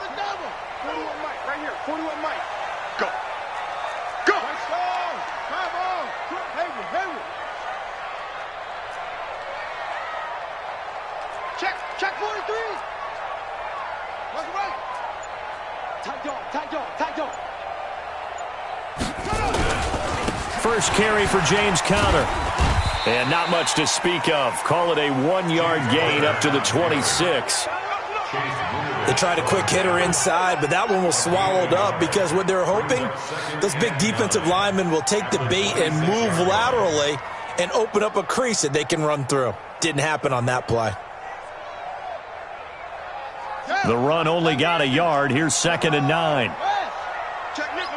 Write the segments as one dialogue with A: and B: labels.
A: 41 Mike, right here. 41 Mike. Go. Go. Let's go. Come on. Hayward. Check 43. What's right? Tight dog.
B: First carry for James Conner. And not much to speak of. Call it a 1-yard gain up to the 26.
C: They tried a quick hitter inside, but that one was swallowed up because what they're hoping, those big defensive linemen will take the bait and move laterally and open up a crease that they can run through. Didn't happen on that play.
B: The run only got a yard. Here's 2nd and 9.
A: Check nickel.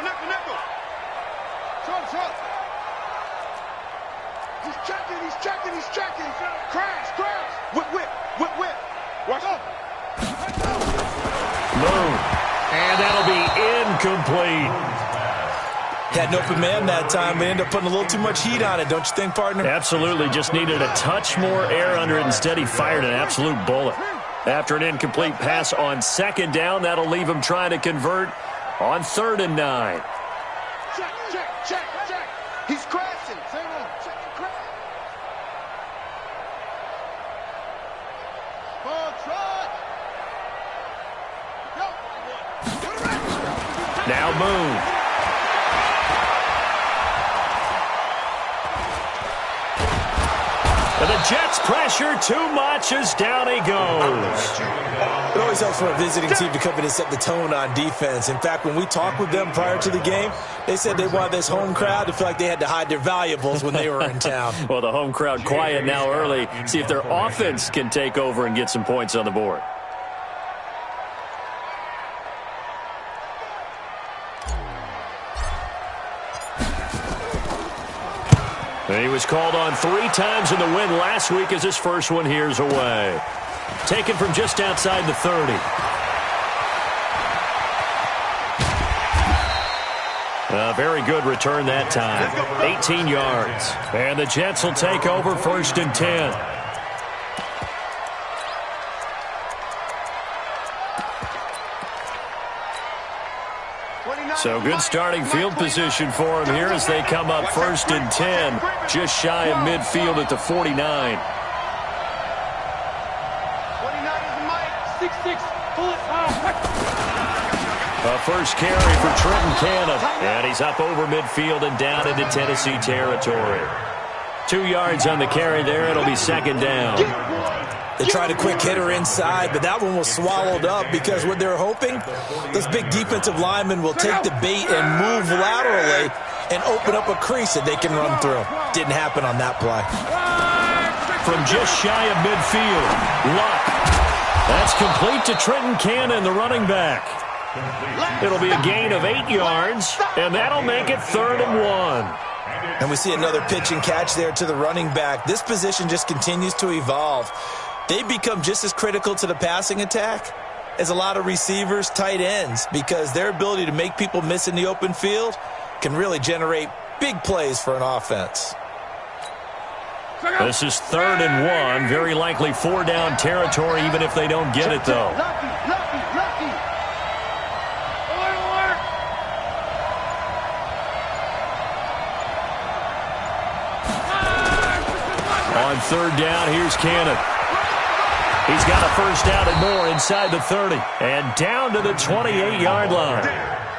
A: Trump. He's checking. Crash. Whip. Watch out.
B: Move. And that'll be incomplete.
C: Had an open man that time, but ended up putting a little too much heat on it, don't you think, partner?
B: Absolutely. Just needed a touch more air under it. Instead, he fired an absolute bullet. After an incomplete pass on 2nd down, that'll leave him trying to convert on 3rd and 9.
A: Check. He's crashing. Check and crash. Ball trot.
B: Now move. And the Jets pressure too much as down he goes.
C: It always helps for a visiting team to come in and set the tone on defense. In fact, when we talked with them prior to the game, they said they wanted this home crowd to feel like they had to hide their valuables when they were in town.
B: Well, the home crowd quiet now early. See if their offense can take over and get some points on the board. And he was called on 3 times in the win last week as his first one here's away. Taken from just outside the 30. A very good return that time. 18 yards. And the Jets will take over 1st and 10. So good starting field position for him here as they come up 1st and 10. Just shy of midfield at the 49.
A: 49 is the mic. 6'6". Pull it out.
B: A first carry for Trenton Cannon. And he's up over midfield and down into Tennessee territory. 2 yards on the carry there. It'll be 2nd down.
C: They tried a quick hitter inside, but that one was swallowed up because what they're hoping, those big defensive linemen will take the bait and move laterally and open up a crease that they can run through. Didn't happen on that play.
B: From just shy of midfield, Luck. That's complete to Trenton Cannon, the running back. It'll be a gain of 8 yards, and that'll make it 3rd and 1.
C: And we see another pitch and catch there to the running back. This position just continues to evolve. They become just as critical to the passing attack as a lot of receivers, tight ends, because their ability to make people miss in the open field can really generate big plays for an offense.
B: This is 3rd and 1. Very likely 4 down territory, even if they don't get it, though.
A: Lucky.
B: On 3rd down, here's Cannon. He's got a first down and more inside the 30. And down to the 28-yard line.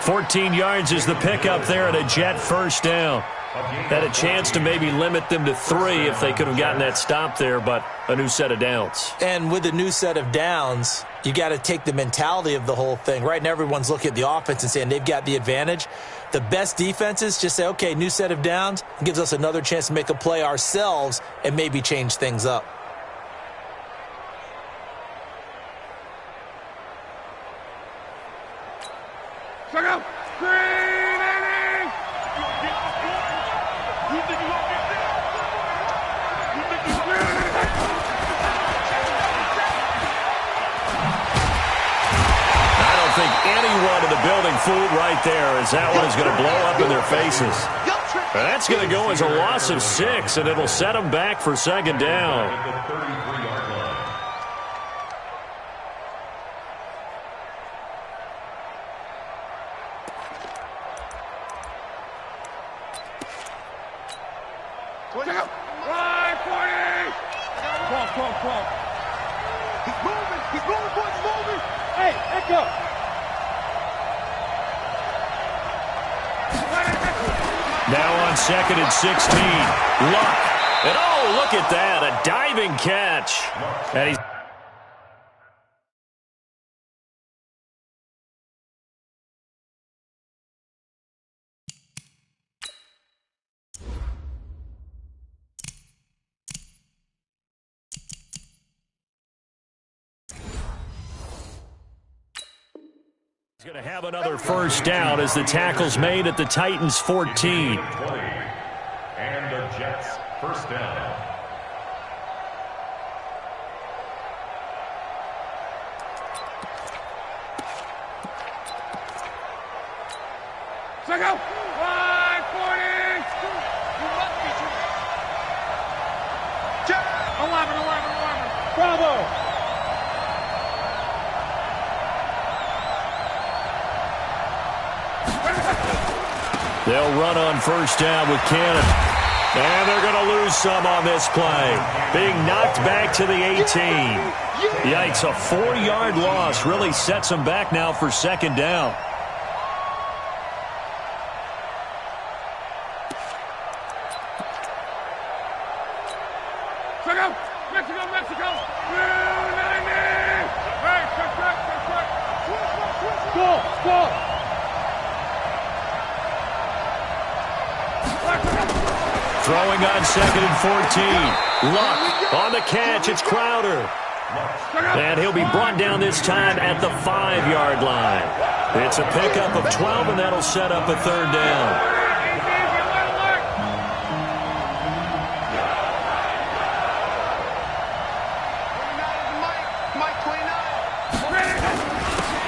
B: 14 yards is the pickup there and a Jet first down. Had a chance to maybe limit them to 3 if they could have gotten that stop there, but a new set of downs.
C: And with a new set of downs, you got to take the mentality of the whole thing. Right now, everyone's looking at the offense and saying they've got the advantage. The best defenses just say, okay, new set of downs. It gives us another chance to make a play ourselves and maybe change things up.
B: Anyone in the building fooled right there, as that one is going to blow up in their faces. And that's going to go as a loss of 6, and it'll set them back for 2nd down.
A: Right, 40! Come. He's moving, boys, he's moving! Hey, echo!
B: Now on 2nd and 16. Luck. And oh, look at that. A diving catch. And he's... going to have another first down as the tackle's made at the Titans' 14.
D: And the Jets first down.
A: Check out! Right, 40! You must be true. Check! 11. Bravo!
B: They'll run on first down with Cannon. And they're going to lose some on this play. Being knocked back to the 18. Yikes, a 4-yard loss really sets them back now for second down.
A: Check out! Mexico! 290! Hey, check. Go!
B: Throwing on 2nd and 14. Luck on the catch. It's Crowder. And he'll be brought down this time at the 5-yard line. It's a pickup of 12, and that'll set up a third down.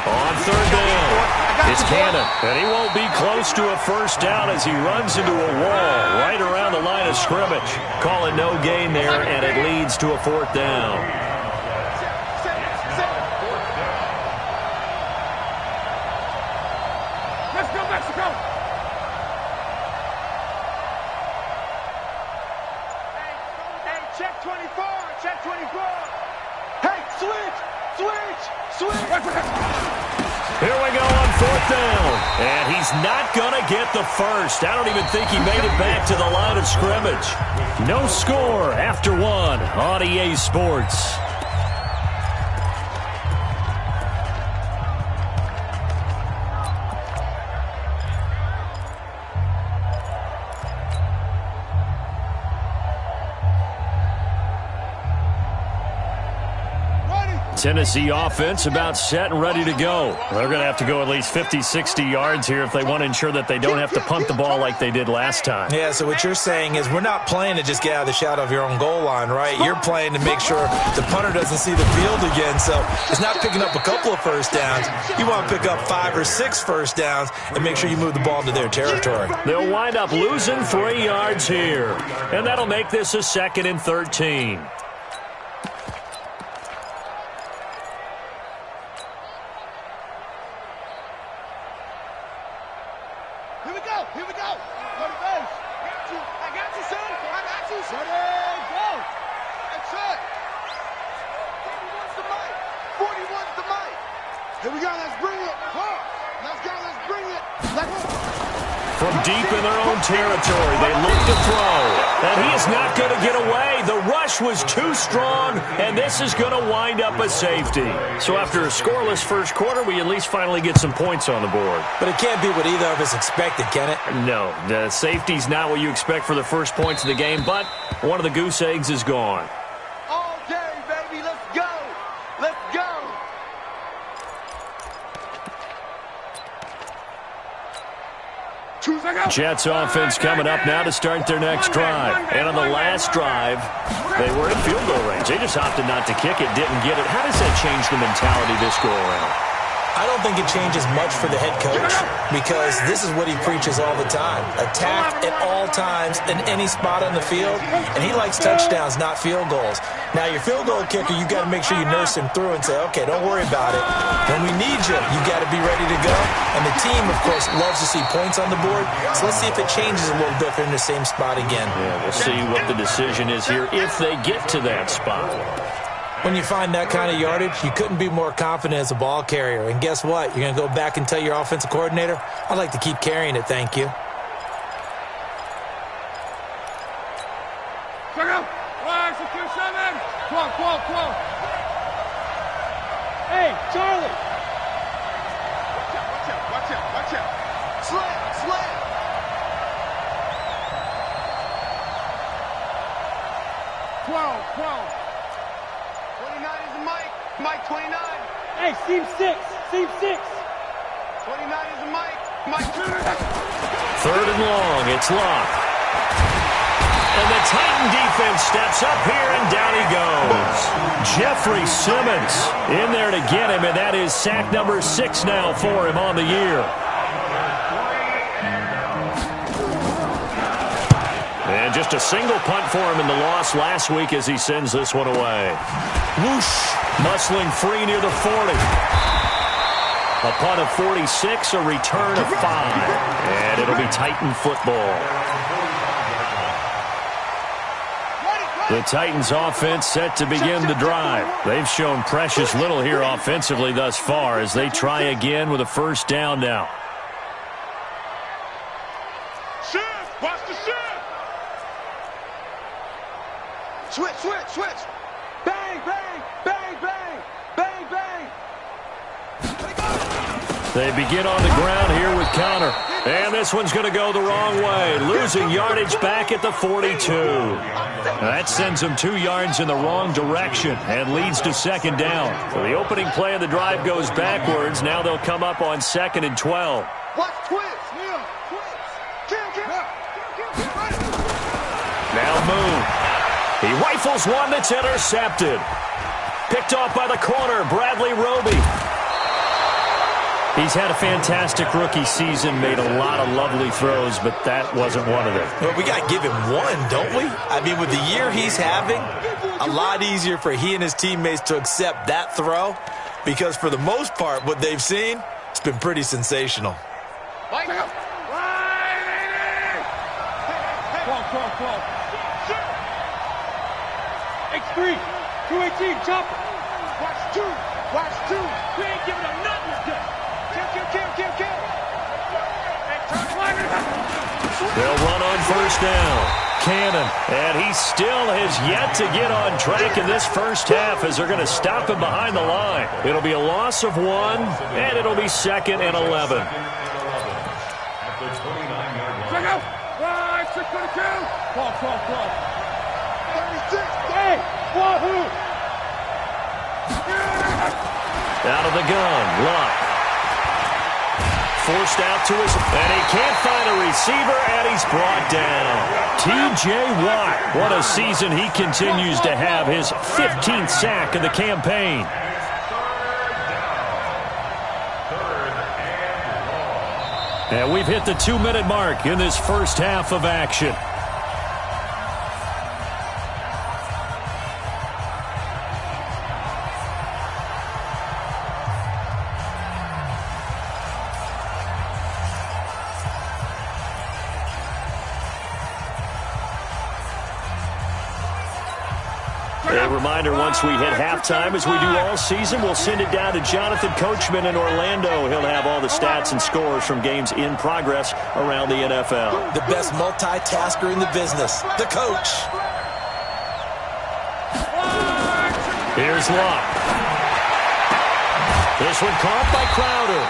B: On third down, it's Cannon, and he won't be close to a first down as he runs into a wall right around the line of scrimmage. Call it no gain there, and it leads to a fourth down.
A: Let's go, Mexico! Hey, check 24! Hey, switch!
B: Here we go on fourth down. And he's not going to get the first. I don't even think he made it back to the line of scrimmage. No score after one on EA Sports. Tennessee offense about set and ready to go. They're going to have to go at least 50, 60 yards here if they want to ensure that they don't have to punt the ball like they did last time.
C: Yeah, so what you're saying is we're not playing to just get out of the shadow of your own goal line, right? You're playing to make sure the punter doesn't see the field again. So it's not picking up a couple of first downs. You want to pick up 5 or 6 first downs and make sure you move the ball into their territory.
B: They'll wind up losing 3 yards here. And that'll make this a 2nd and 13.
A: Here we go. Go to base. I got you, son. Ready, go. That's it. 41's the mic. Here we go. Let's bring it. Let's bring it.
B: From deep in their own territory, they look to throw. And he is not going to get away. The rush was too strong, and this is going to wind up a safety. So after a scoreless first quarter, we at least finally get some points on the board.
C: But it can't be what either of us expected, can it?
B: No, the safety's not what you expect for the first points of the game, but one of the goose eggs is gone.
A: All day, baby. Let's go. Let's go.
B: Jets offense coming up now to start their next drive. And on the last drive, they were in field goal range. They just opted not to kick it, didn't get it. How does that change the mentality this go around?
C: I don't think it changes much for the head coach because this is what he preaches all the time. Attack at all times in any spot on the field, and he likes touchdowns, not field goals. Now, your field goal kicker, you got to make sure you nurse him through and say, okay, don't worry about it. When we need you, you got to be ready to go. And the team, of course, loves to see points on the board, so let's see if it changes a little bit if they're in the same spot again.
B: Yeah, we'll see what the decision is here if they get to that spot.
C: When you find that kind of yardage, you couldn't be more confident as a ball carrier. And guess what? You're going to go back and tell your offensive coordinator, I'd like to keep carrying it, thank you.
A: Check out. 5, 6, 7. 12. Hey, Charlie. Watch out. Slam. 12. 29 is the Mike 29. Hey, seam 6. 29 is the Mike 2.
B: Third and long, it's Locke. And the Titan defense steps up here, and down he goes. Jeffrey Simmons in there to get him, and that is sack number 6 now for him on the year. And just a single punt for him in the loss last week as he sends this one away. Whoosh, muscling free near the 40. A punt of 46, a return of 5. And it'll be Titan football. The Titans offense set to begin the drive. They've shown precious little here offensively thus far as they try again with a first down now.
A: Shift! Watch the shift! Switch! Bang!
B: They begin on the ground here with Connor. And this one's going to go the wrong way. Losing yardage back at the 42. That sends them 2 yards in the wrong direction and leads to second down. So the opening play of the drive goes backwards. Now they'll come up on 2nd and 12.
A: Watch twist!
B: Now Moon. He rifles one that's intercepted. Picked off by the corner, Bradley Roby. He's had a fantastic rookie season, made a lot of lovely throws, but that wasn't one of them.
C: Well, we got to give him one, don't we? I mean, with the year he's having, a lot easier for he and his teammates to accept that throw because for the most part, what they've seen, it's been pretty sensational.
A: Mike, X3, 218, chopper. Watch two. We ain't giving him nothing today. Kill.
B: They'll run on first down. Cannon, and he still has yet to get on track in this first half as they're going to stop him behind the line. It'll be a loss of 1, and it'll be 2nd and 11.
A: Check out. 5, 6, 22. 12. 36. Hey, wahoo.
B: Out of the gun, Locke. Forced out to his, and he can't find a receiver, and he's brought down. T.J. Watt, what a season he continues to have, his 15th sack of the campaign. And we've hit the 2-minute mark in this first half of action. A reminder, once we hit halftime, as we do all season, we'll send it down to Jonathan Coachman in Orlando. He'll have all the stats and scores from games in progress around the NFL.
C: The best multitasker in the business, the coach.
B: Here's Locke. This one caught by Crowder.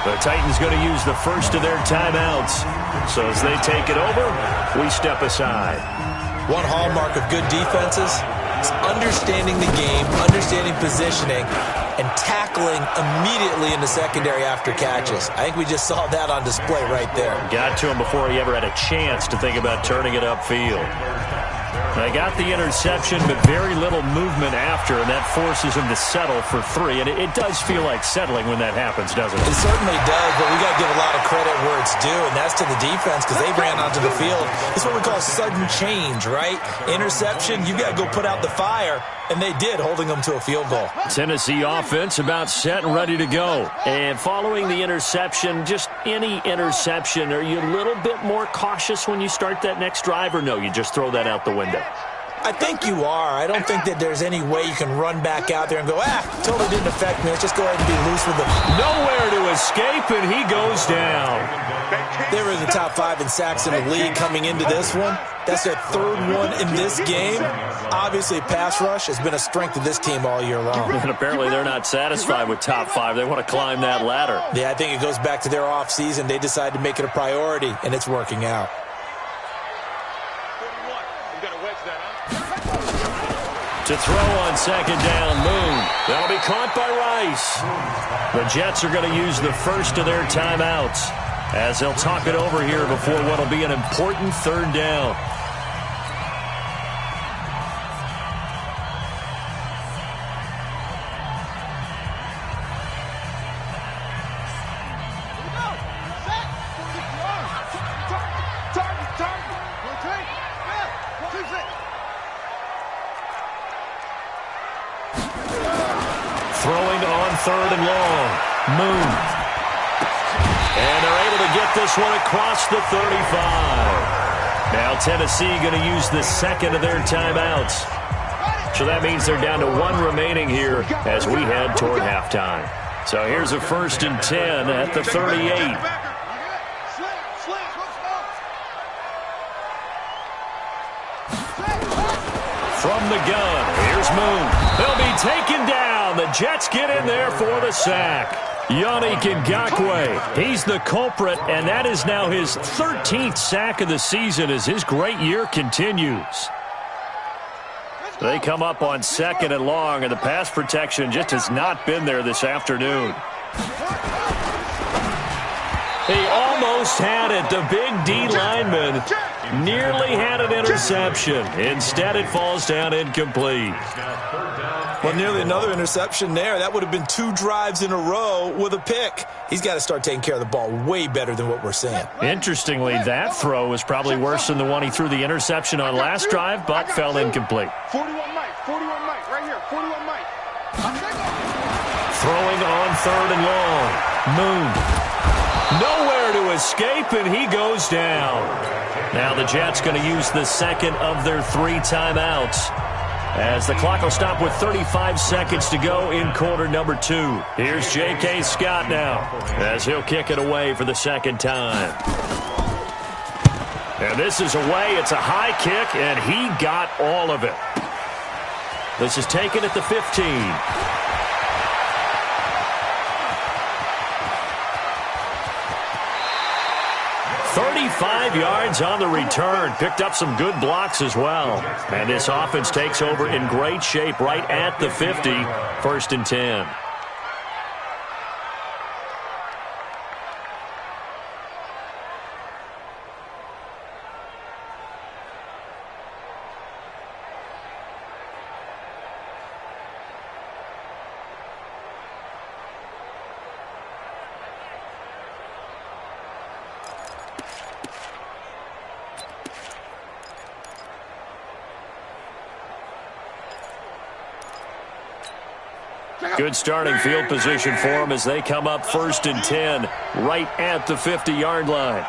B: The Titans going to use the first of their timeouts. So as they take it over, we step aside.
C: One hallmark of good defenses is understanding the game, understanding positioning, and tackling immediately in the secondary after catches. I think we just saw that on display right there.
B: Got to him before he ever had a chance to think about turning it upfield. They got the interception, but very little movement after, and that forces him to settle for 3. And it does feel like settling when that happens, doesn't it?
C: It certainly does, but we got to give a lot of credit where it's due, and that's to the defense because they ran onto the field. It's what we call sudden change, right? Interception, you got to go put out the fire, and they did, holding them to a field goal.
B: Tennessee offense about set and ready to go. And following the interception, just any interception, are you a little bit more cautious when you start that next drive, or no, you just throw that out the window?
C: I think you are. I don't think that there's any way you can run back out there and go, totally didn't affect me. Let's just go ahead and be loose with it.
B: Nowhere to escape, and he goes down.
C: They were in the top 5 in sacks in the league coming into this one. That's their 3rd one in this game. Obviously, pass rush has been a strength of this team all year long.
B: And apparently they're not satisfied with top 5. They want to climb that ladder.
C: Yeah, I think it goes back to their offseason. They decided to make it a priority, and it's working out.
B: To throw on 2nd down, Moon. That'll be caught by Rice. The Jets are going to use the first of their timeouts as they'll talk it over here before what will be an important 3rd down. Throwing on 3rd and long. Moon. And they're able to get this one across the 35. Now Tennessee going to use the 2nd of their timeouts. So that means they're down to 1 remaining here as we head toward halftime. So here's a 1st and 10 at the 38. From the gun, here's Moon. They'll be taken down. The Jets get in there for the sack. Yannick Ngakoue, he's the culprit, and that is now his 13th sack of the season as his great year continues. They come up on 2nd and long, and the pass protection just has not been there this afternoon. He almost had it. The big D lineman nearly had an interception. Instead, it falls down incomplete.
C: Well, nearly another interception there. That would have been 2 drives in a row with a pick. He's got to start taking care of the ball way better than what we're seeing.
B: Interestingly, that throw was probably worse than the one he threw the interception on last drive, but fell incomplete.
A: 41 Mike, right here, 41 Mike.
B: Throwing on 3rd and long. Moon. Nowhere to escape, and he goes down. Now the Jets going to use the 2nd of their 3 timeouts as the clock will stop with 35 seconds to go in quarter number 2. Here's J.K. Scott now as he'll kick it away for the 2nd time. And this is away. It's a high kick, and he got all of it. This is taken at the 15. 35 yards on the return. Picked up some good blocks as well. And this offense takes over in great shape right at the 50. 1st and 10. Good starting field position for them as they come up 1st and 10 right at the 50-yard line.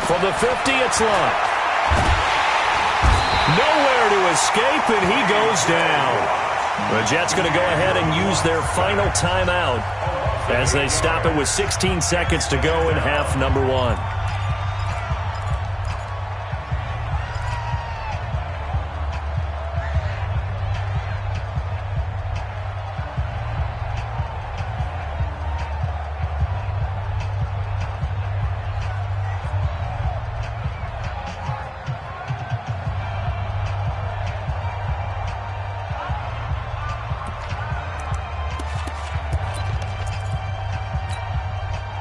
B: From the 50, it's Luck. Nowhere to escape, and he goes down. The Jets going to go ahead and use their final timeout as they stop it with 16 seconds to go in half number 1.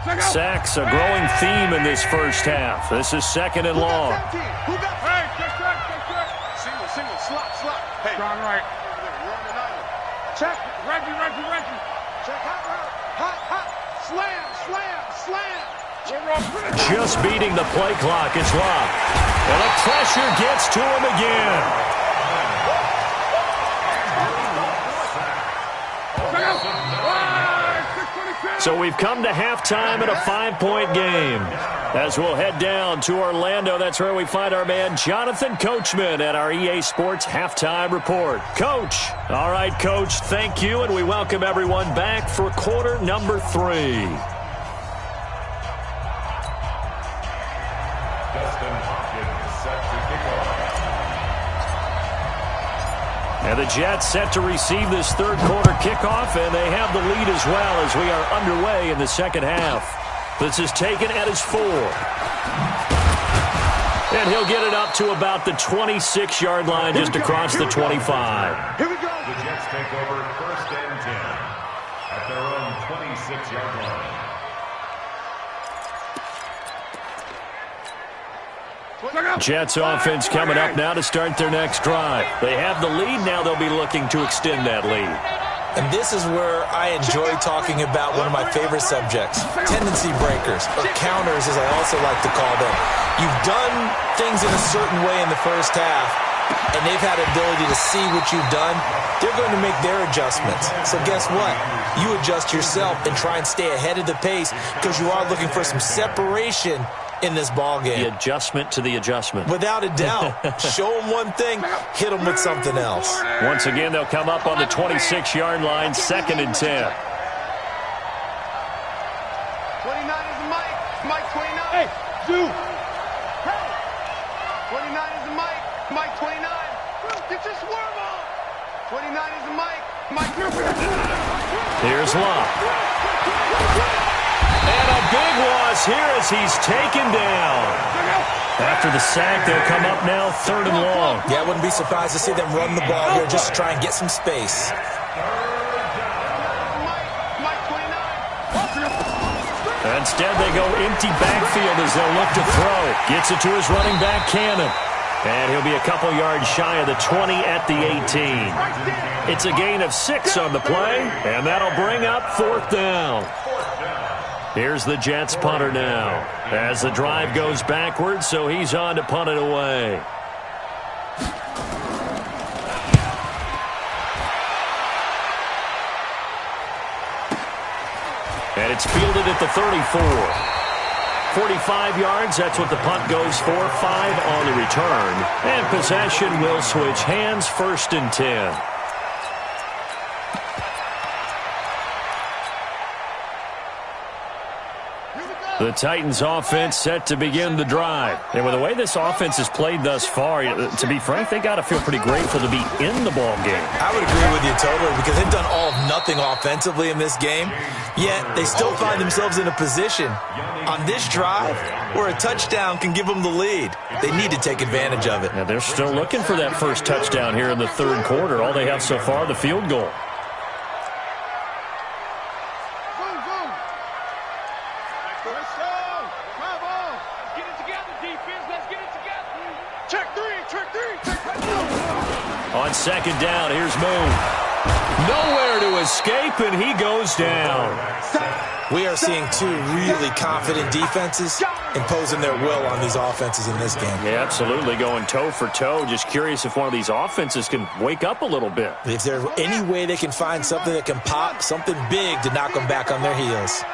B: Sacks, a growing theme in this first half. This is second and long.
A: Hey, single, slot. Hey.
E: Strong right.
A: You're on the island. Check.
E: Reggie.
A: Check, hot. Slam.
B: Just beating the play clock. It's locked. And the pressure gets to him again. So we've come to halftime in a 5-point game. As we'll head down to Orlando, that's where we find our man Jonathan Coachman at our EA Sports Halftime Report. Coach. All right, Coach, thank you, and we welcome everyone back for quarter number 3. And the Jets set to receive this third quarter kickoff, and they have the lead as well as we are underway in the second half. This is taken at his 4. And he'll get it up to about the 26-yard line, just across the 25.
A: Here we go.
D: The Jets take over 1st and 10 at their own 26-yard line.
B: Jets offense coming up now to start their next drive. They have the lead. Now they'll be looking to extend that lead.
C: And this is where I enjoy talking about one of my favorite subjects, tendency breakers, or counters as I also like to call them. You've done things in a certain way in the first half, and they've had the ability to see what you've done. They're going to make their adjustments. So guess what? You adjust yourself and try and stay ahead of the pace because you are looking for some separation in this ball game.
B: The adjustment to the adjustment.
C: Without a doubt. Show them one thing, hit them with something else.
B: Once again, they'll come up on the 26-yard line, 2nd and 10.
A: 29 is Mike 29.
E: Hey, dude.
A: Hey. 29 is Mike 29. Get your swerve on. 29 is Mike.
B: Here's Locke. And a big loss here as he's taken down. After the sack, they'll come up now 3rd and long.
C: Yeah, I wouldn't be surprised to see them run the ball here just to try and get some space.
A: Mike 29.
B: Instead, they go empty backfield as they'll look to throw. Gets it to his running back, Cannon. And he'll be a couple yards shy of the 20 at the 18. It's a gain of 6 on the play, and that'll bring up 4th down. Here's the Jets punter now as the drive goes backwards, so he's on to punt it away. And it's fielded at the 34. 45 yards, that's what the punt goes for. 5 on the return. And possession will switch hands, 1st and 10. The Titans offense set to begin the drive. And with the way this offense has played thus far, to be frank, they got to feel pretty grateful to be in the ball game.
C: I would agree with you totally because they've done all of nothing offensively in this game, yet they still find themselves in a position on this drive where a touchdown can give them the lead. They need to take advantage of it.
B: Yeah, they're still looking for that first touchdown here in the 3rd quarter. All they have so far, the field goal. On 2nd down, here's Moon. Nowhere to escape, and he goes down.
C: We are seeing 2 really confident defenses imposing their will on these offenses in this game.
B: Yeah, absolutely, going toe for toe. Just curious if one of these offenses can wake up a little bit.
C: If there's any way they can find something that can pop, something big to knock them back on their heels.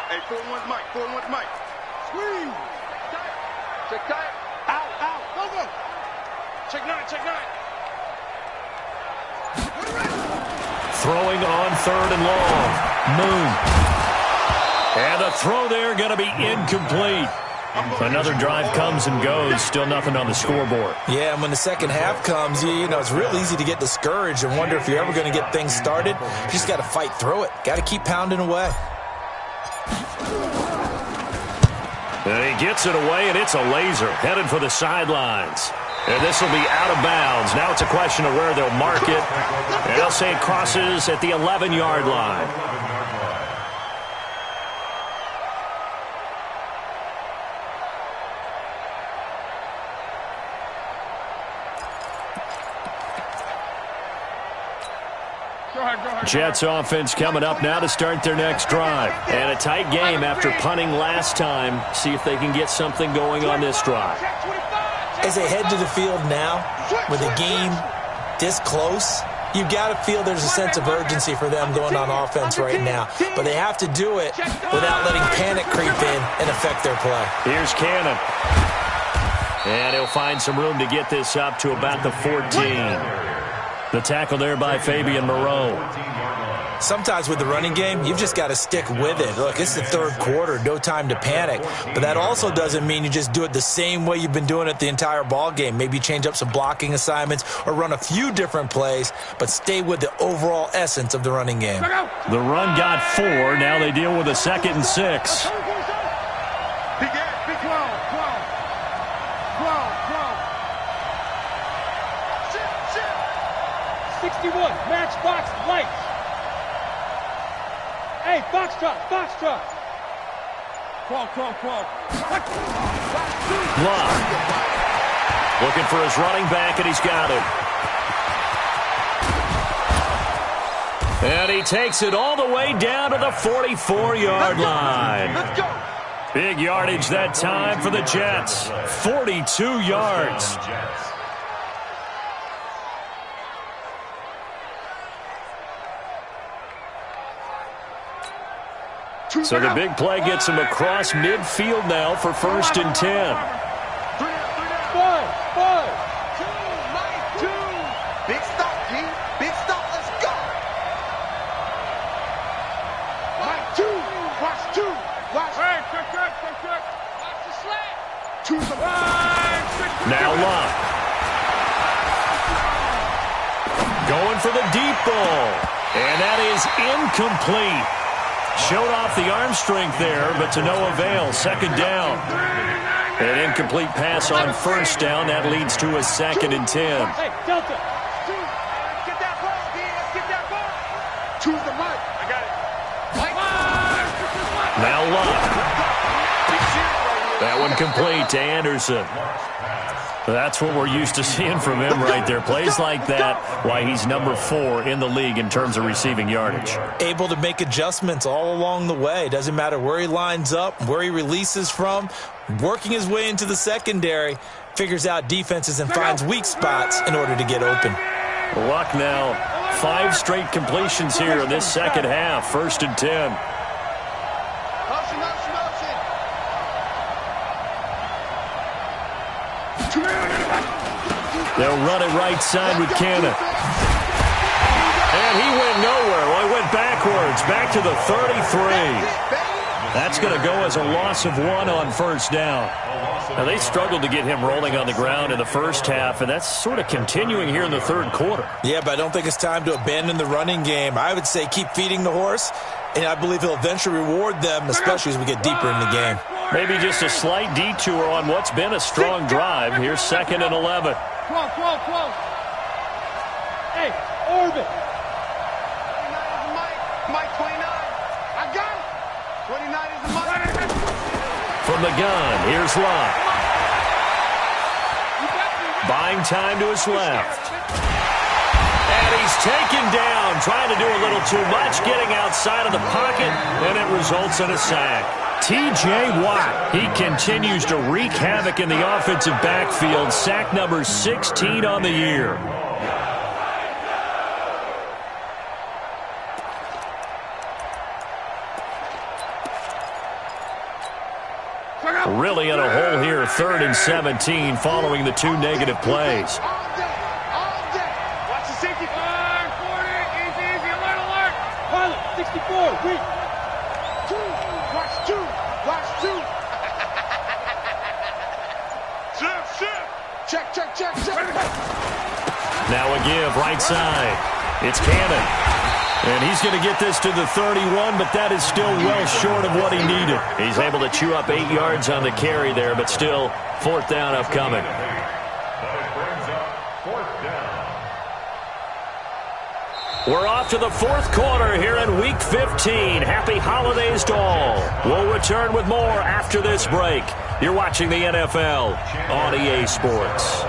A: Hey, 4-1 Mike. 4-1 Mike. Squeeze. Check tight. Out. Go. Check 9.
B: Throwing on 3rd and long. Moon. And the throw there going to be incomplete. Another drive comes and goes. Still nothing on the scoreboard.
C: Yeah, and when the second half comes, you know, it's real easy to get discouraged and wonder if you're ever going to get things started. You just got to fight through it. Got to keep pounding away.
B: And he gets it away, and it's a laser headed for the sidelines. And this will be out of bounds. Now it's a question of where they'll mark it. And they'll say it crosses at the 11-yard line. Jets offense coming up now to start their next drive. And a tight game after punting last time. See if they can get something going on this drive.
C: As they head to the field now, with the game this close, you've got to feel there's a sense of urgency for them going on offense right now. But they have to do it without letting panic creep in and affect their play.
B: Here's Cannon. And he'll find some room to get this up to about the 14. The tackle there by Fabian Moreau.
C: Sometimes with the running game, you've just got to stick with it. Look, it's the third quarter, no time to panic. But that also doesn't mean you just do it the same way you've been doing it the entire ball game. Maybe change up some blocking assignments or run a few different plays, but stay with the overall essence of the running game.
B: The run got 4. Now they deal with a 2nd and 6.
A: Matchbox lights. Hey, Foxtrot. Crawl.
B: Love. Looking for his running back, and he's got it. And he takes it all the way down to the 44-yard line.
A: Let's go.
B: Big yardage that time for the Jets. 42 yards. So the big play gets him across midfield now for 1st and 10.
A: 5. 2. Big stop, G. Big stop. Let's go. Mike 2. Watch 2. Watch. Hey, quick. Watch the slant. To the right.
B: Now Love. Going for the deep ball. And that is incomplete. Showed off the arm strength there, but to no avail. 2nd down. An incomplete pass on 1st down. That leads to a 2nd and 10.
A: Hey, Delta. Let's get that ball, D. Let's get that ball. Choose the right. I got it.
B: Now Love. That one complete to Anderson. That's what we're used to seeing from him right there. Plays like that, why he's number 4 in the league in terms of receiving yardage.
C: Able to make adjustments all along the way. Doesn't matter where he lines up, where he releases from, working his way into the secondary, figures out defenses and finds weak spots in order to get open.
B: Luck now. 5 straight completions here in this second half. 1st and 10. They'll run it right side with Cannon. And he went nowhere. Well, he went backwards, back to the 33. That's going to go as a loss of 1 on 1st down. Now, they struggled to get him rolling on the ground in the first half, and that's sort of continuing here in the 3rd quarter.
C: Yeah, but I don't think it's time to abandon the running game. I would say keep feeding the horse, and I believe he'll eventually reward them, especially as we get deeper in the game.
B: Maybe just a slight detour on what's been a strong drive. Here's 2nd and 11.
A: Close. Hey, Orbit. 29 is the Mike 29. I got it. 29 is the Mike.
B: From the gun, here's Love. Buying time to his left. And he's taken down, trying to do a little too much, getting outside of the pocket, and it results in a sack. T.J. Watt, he continues to wreak havoc in the offensive backfield. Sack number 16 on the year. Really in a hole here, 3rd and 17, following the 2 negative plays.
A: All day. Watch the 65, 40, easy, alert. Pilot, 64, weak. 2, watch 2. Check.
B: Now a give, right side. It's Cannon. And he's going to get this to the 31, but that is still well short of what he needed. He's able to chew up 8 yards on the carry there, but still 4th down upcoming. We're off to the 4th quarter here in Week 15. Happy holidays to all. We'll return with more after this break. You're watching the NFL on EA Sports.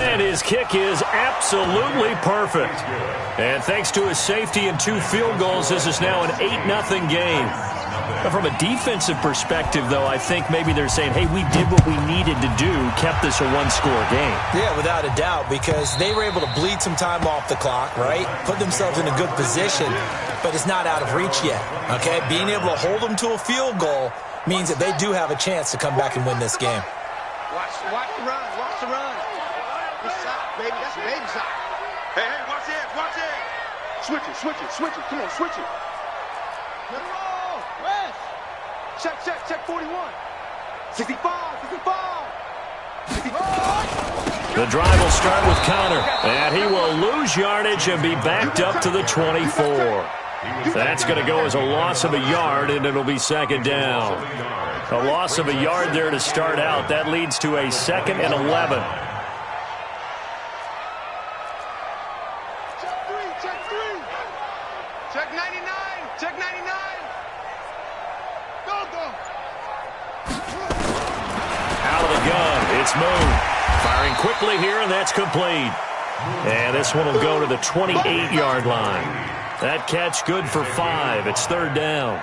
B: And his kick is absolutely perfect. And thanks to his safety and 2 field goals, this is now an 8-0 game. From a defensive perspective, though, I think maybe they're saying, hey, we did what we needed to do, kept this a 1-score game.
C: Yeah, without a doubt, because they were able to bleed some time off the clock, right? Put themselves in a good position, but it's not out of reach yet, okay? Being able to hold them to a field goal means that they do have a chance to come back and win this game.
A: Watch the run. Watch the run. Good side, baby. That's a baby side. Hey, watch it. Watch it. Switch it. Come on, switch it. West. Check 41. 65.
B: The drive will start with Connor, and he will lose yardage and be backed up to the 24. That's going to go as a loss of a yard, and it'll be 2nd down. A loss of a yard there to start out. That leads to a 2nd and 11.
A: Check 99. Check 99. Go.
B: Out of the gun, it's Moon. Firing quickly here, and that's complete. And this one will go to the 28-yard line. That catch good for 5. It's 3rd down.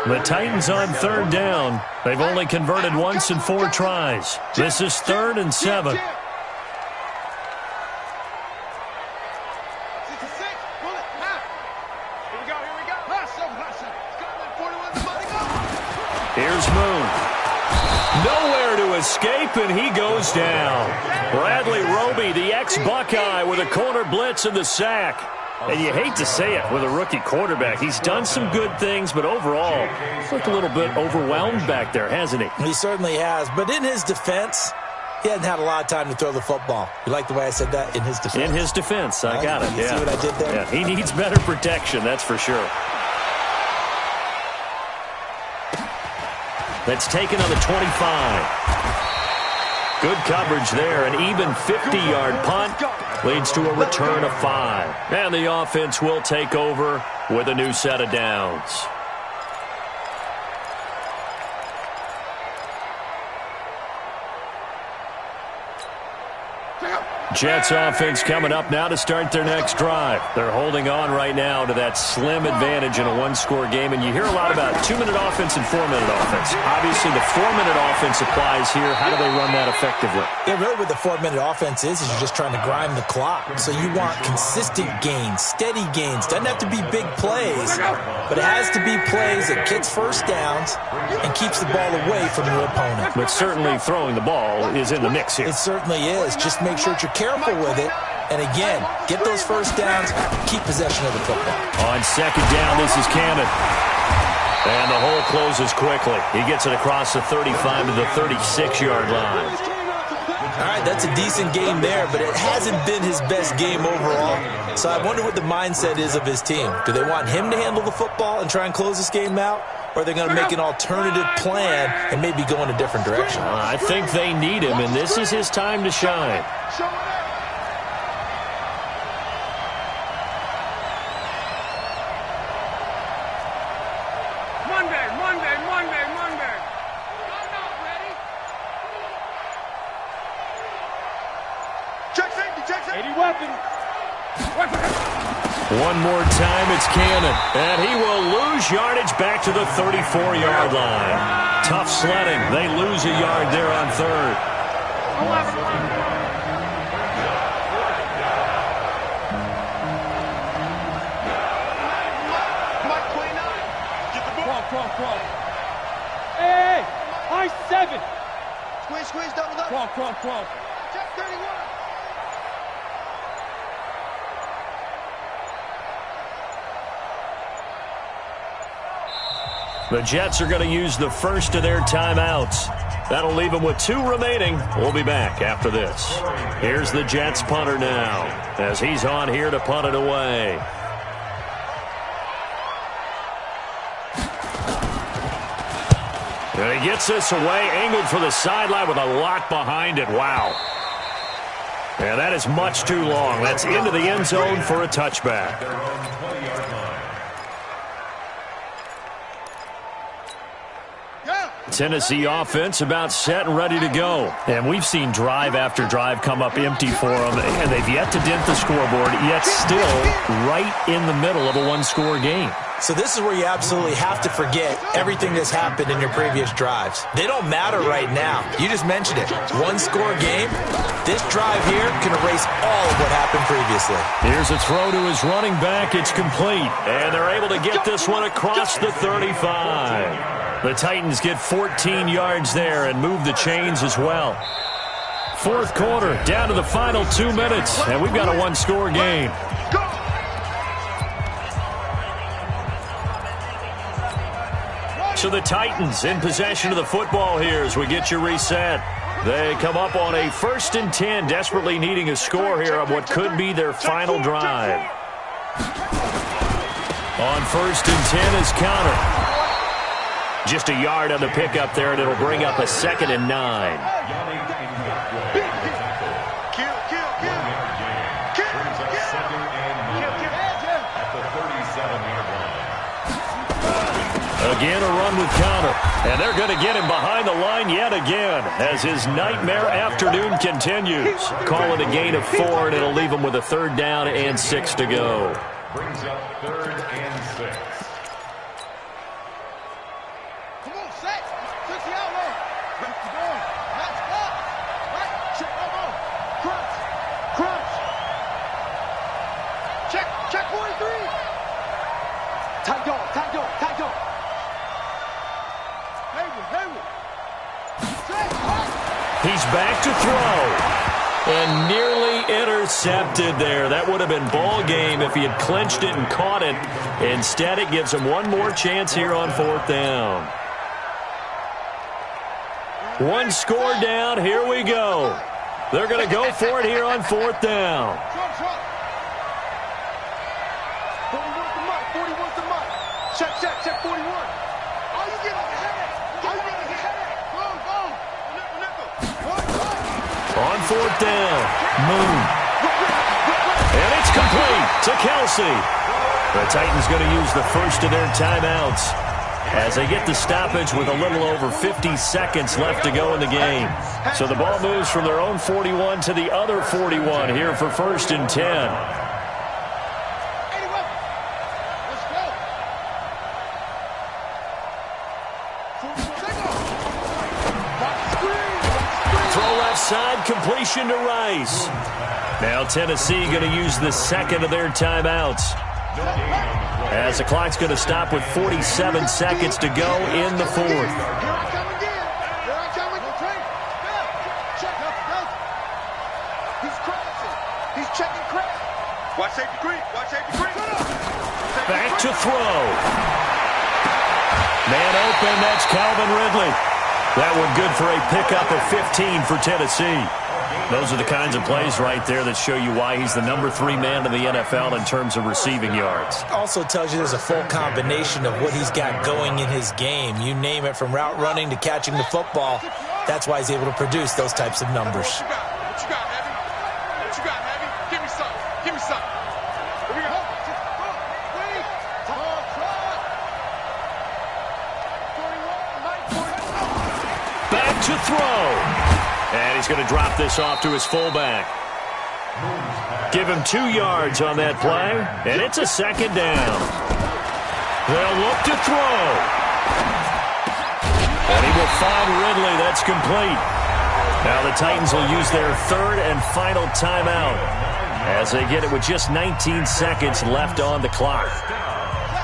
B: The Titans on 3rd down. They've only converted once in 4 tries. This is 3rd and 7. Here's Moon. Nowhere to escape, and he goes down. Bradley Roby, the ex-Buckeye, with a corner blitz and the sack. And you hate to say it with a rookie quarterback. He's done some good things, but overall, he's looked a little bit overwhelmed back there, hasn't he?
C: He certainly has. But in his defense, he hasn't had a lot of time to throw the football. You like the way I said that? In his defense?
B: In his defense. I got it.
C: You see what I did there?
B: Yeah, he needs better protection, that's for sure. That's taken on the 25. Good coverage there. An even 50-yard punt leads to a return of 5. And the offense will take over with a new set of downs. Jets offense coming up now to start their next drive. They're holding on right now to that slim advantage in a 1-score game, and you hear a lot about 2-minute offense and 4-minute offense. Obviously, the 4-minute offense applies here. How do they run that effectively?
C: Yeah, really what the 4-minute offense is you're just trying to grind the clock. So you want consistent gains, steady gains. Doesn't have to be big plays, but it has to be plays that gets first downs and keeps the ball away from your opponent.
B: But certainly throwing the ball is in the mix here.
C: It certainly is. Just make sure that you're careful with it. And again, get those first downs, keep possession of the football.
B: On 2nd down, this is Cannon. And the hole closes quickly. He gets it across the 35 to the 36-yard line.
C: All right, that's a decent game there, but it hasn't been his best game overall. So I wonder what the mindset is of his team. Do they want him to handle the football and try and close this game out? Or are they going to make an alternative plan and maybe go in a different direction?
B: I think they need him, and this is his time to shine.
A: Monday. Check safety. 80 weapon.
B: One more time, it's Cannon. And he will lose yardage back to the 34-yard line. Tough sledding. They lose a yard there on 3rd.
A: Mike 29. Get the ball. Crawl. Hey, I-7. Squeeze, double up. Crawl. Check 31.
B: The Jets are going to use the first of their timeouts. That'll leave them with 2 remaining. We'll be back after this. Here's the Jets punter now as he's on here to punt it away. And he gets this away, angled for the sideline with a lot behind it. Wow. And that is much too long. That's into the end zone for a touchback. Tennessee offense about set and ready to go. And we've seen drive after drive come up empty for them, and they've yet to dent the scoreboard, yet still right in the middle of a one-score game.
C: So this is where you absolutely have to forget everything that's happened in your previous drives. They don't matter right now. You just mentioned it. One-score game. This drive here can erase all of what happened previously.
B: Here's a throw to his running back. It's complete. And they're able to get this one across the 35. The Titans get 14 yards there and move the chains as well. Fourth quarter, down to the final 2 minutes, and we've got a one-score game. So the Titans in possession of the football here as we get you reset. They come up on a 1st and 10, desperately needing a score here on what could be their final drive. On 1st and 10 is Counter. Just a yard on the pickup there, and it'll bring up a 2nd and 9. Again, a run with Counter. And they're going to get him behind the line yet again as his nightmare afternoon continues. Call it a gain of 4, and it'll leave him with a 3rd down and 6 to go.
D: Brings up 3rd and 6.
A: Come on, set. Touch the outlaw. Back to goal. Match up. Right. Check elbow. Crunch. Crunch. Check 43. Tight dog. Tight dog. Tight dog.
B: He's back to throw. And nearly intercepted there. That would have been ball game if he had clinched it and caught it. Instead, it gives him one more chance here on 4th down. One score down. Here we go. They're going to go for it here on 4th down.
A: 41's the mic. 41's the mic. Check 41. All you get is a headache. All you get is a headache. Go.
B: On 4th down, Moon. And it's complete to Kelsey. The Titans going to use the first of their timeouts as they get the stoppage with a little over 50 seconds left to go in the game. So the ball moves from their own 41 to the other 41 here for 1st and 10. Side completion to Rice. Now Tennessee going to use the 2nd of their timeouts as the clock's going to stop with 47 seconds to go in the 4th. Back to throw. Man open, that's Calvin Ridley. That one good for a pickup of 15 for Tennessee. Those are the kinds of plays right there that show you why he's the number 3 man in the NFL in terms of receiving yards.
C: Also tells you there's a full combination of what he's got going in his game. You name it, from route running to catching the football. That's why he's able to produce those types of numbers.
A: What you got, Heavy? What you got, Heavy? Give me something. Give me something. Here we go.
B: Back to throw. And he's going to drop this off to his fullback. Give him 2 yards on that play, and it's a 2nd down. They'll look to throw. And he will find Ridley. That's complete. Now the Titans will use their 3rd and final timeout as they get it with just 19 seconds left on the clock.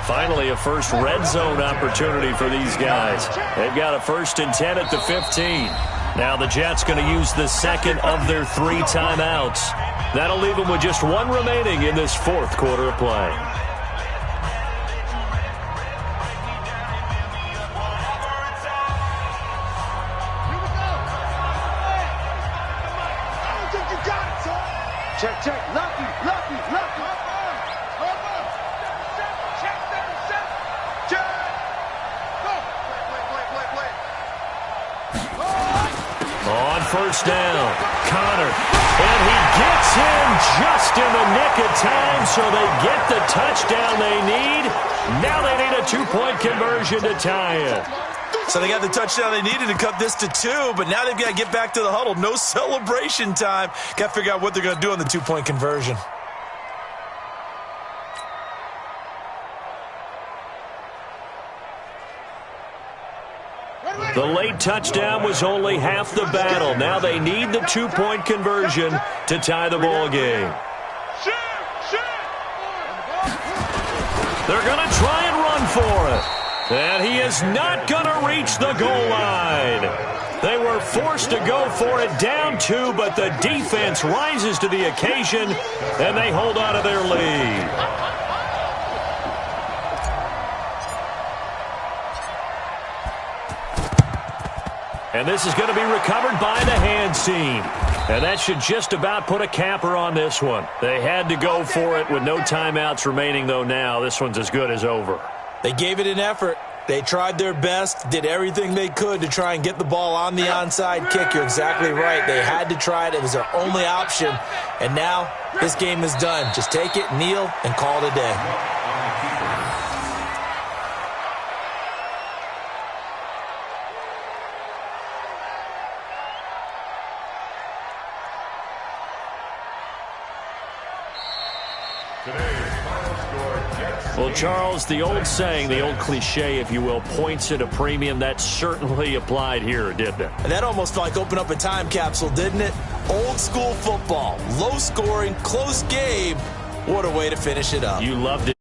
B: Finally, a first red zone opportunity for these guys. They've got a 1st and 10 at the 15. Now the Jets going to use the 2nd of their 3 timeouts. That'll leave them with just 1 remaining in this 4th quarter of play.
A: Check. Lucky.
B: On 1st down, Connor, and he gets in just in the nick of time, so they get the touchdown they need. Now they need a 2-point conversion to tie it.
C: So they got the touchdown they needed to cut this to 2, but now they've got to get back to the huddle. No celebration time. Got to figure out what they're going to do on the 2-point conversion.
B: The late touchdown was only half the battle. Now they need the 2-point conversion to tie the ball game. They're going to try and run for it. And he is not going to reach the goal line. They were forced to go for it down 2, but the defense rises to the occasion, and they hold on to their lead. And this is going to be recovered by the hands team. And that should just about put a capper on this one. They had to go for it with no timeouts remaining, though now. This one's as good as over.
C: They gave it an effort. They tried their best, did everything they could to try and get the ball on the onside kick. You're exactly right. They had to try it. It was their only option. And now this game is done. Just take it, kneel, and call it a day.
B: Well, Charles, the old saying, the old cliche, if you will, points at a premium, that certainly applied here, didn't it?
C: And that almost like opened up a time capsule, didn't it? Old school football, low scoring, close game. What a way to finish it up.
B: You loved it.